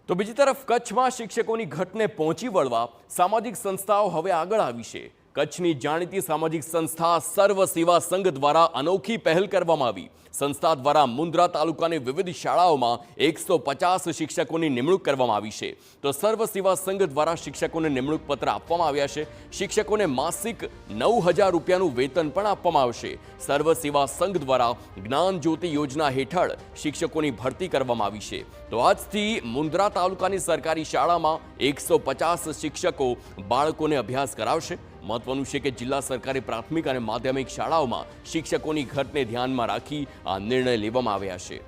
તો બીજી તરફ કચ્છમાં શિક્ષકોની ઘટને પહોંચી વળવા સામાજિક સંસ્થાઓ હવે આગળ આવી છે। કચ્છની જાણીતી સામાજિક સંસ્થા સર્વ સેવા સંઘ દ્વારા અનોખી પહેલ કરવામાં આવી। સંસ્થા દ્વારા મુન્દ્રા તાલુકાની વિવિધ શાળાઓમાં 150 શિક્ષકોની નિમણૂક કરવામાં આવી છે। તો સર્વ સેવા સંઘ દ્વારા શિક્ષકોને નિમણૂક પત્ર આપવામાં આવ્યા છે। શિક્ષકોને માસિક 9000 રૂપિયાનું વેતન પણ આપવામાં આવશે। સર્વ સેવા સંઘ દ્વારા જ્ઞાન જ્યોતિ યોજના હેઠળ શિક્ષકોની ભરતી કરવામાં આવી છે। તો આજથી મુન્દ્રા તાલુકાની સરકારી શાળામાં 150 શિક્ષકો બાળકોને અભ્યાસ કરાવશે। મહત્વનું છે કે જિલ્લા સરકારી પ્રાથમિક અને માધ્યમિક શાળાઓમાં શિક્ષકોની ઘટને ધ્યાનમાં રાખી આ નિર્ણય લેવામાં આવ્યા છે।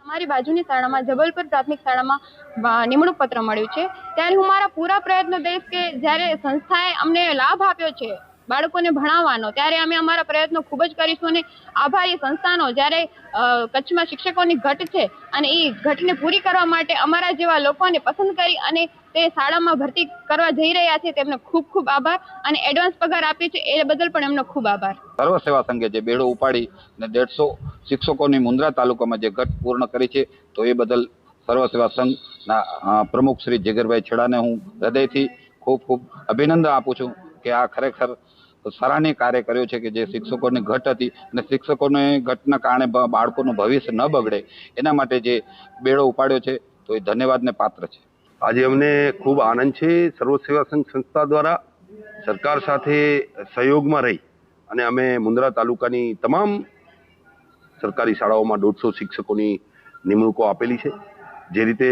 हमारी बाजूनी शाळामां जबलपुर प्राथमिक शाळामां निमणूक पत्र मळ्युं छे त्यारे हुं मारा पूरा प्रयत्न दईश के ज्यारे संस्थाए अमने लाभ आप्यो छे बाळकोने भणाववानो त्यारे अमे अमारा प्रयत्नो खूब ज करीशुं अने आभारी संस्थानो ज्यारे कच्छमां शिक्षकोनी घट छे अने ई घटने पूरी करवा माटे अमारा जेवा लोकोने पसंद करी अने ते शाळामां भरती करवा जई रह्या छे तेमने खूब खूब आभार अने एडवांस पगार आपे छे ए बदल पण एमनो खूब आभार। सर्व सेवा संघे जे बेड़ो उपाड़ी ने 150 शिक्षकोनी मुंद्रा तालुकामां जे घट पूर्ण करी छे तो ए बदल सर्व सेवा संघना प्रमुख श्री जिगरभाई छेड़ाने हूँ हृदयथी खूब खूब अभिनंदन आपું છું કે આ ખરેખર સરાહનીય કાર્ય કર્યો છે કે જે શિક્ષકોની ઘટ હતી અને શિક્ષકોને ઘટના કારણે બાળકોનું ભવિષ્ય ન બગડે એના માટે જે બેડો ઉપાડ્યો છે તો એ ધન્યવાદને પાત્ર છે। આજે અમને ખૂબ આનંદ છે। સર્વ સેવા સંઘ સંસ્થા દ્વારા સરકાર સાથે સહયોગમાં રહી અને અમે મુન્દ્રા તાલુકાની તમામ સરકારી શાળાઓમાં 150 શિક્ષકોની નિમણૂકો આપેલી છે। જે રીતે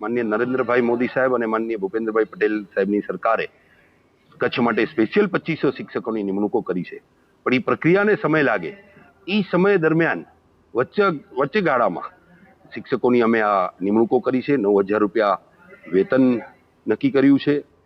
માનનીય નરેન્દ્રભાઈ મોદી સાહેબ અને માનનીય ભૂપેન્દ્રભાઈ પટેલ સાહેબની સરકારે કચ્છ માટે સ્પેશિયલ 2500 શિક્ષકોની નિમણૂકો કરી છે, પણ એ પ્રક્રિયાને સમય લાગે એ સમય દરમિયાન વચ્ચે ગાળામાં શિક્ષકોની અમે આ નિમણૂકો કરી છે। 9000 રૂપિયા વેતન નક્કી કર્યું છે।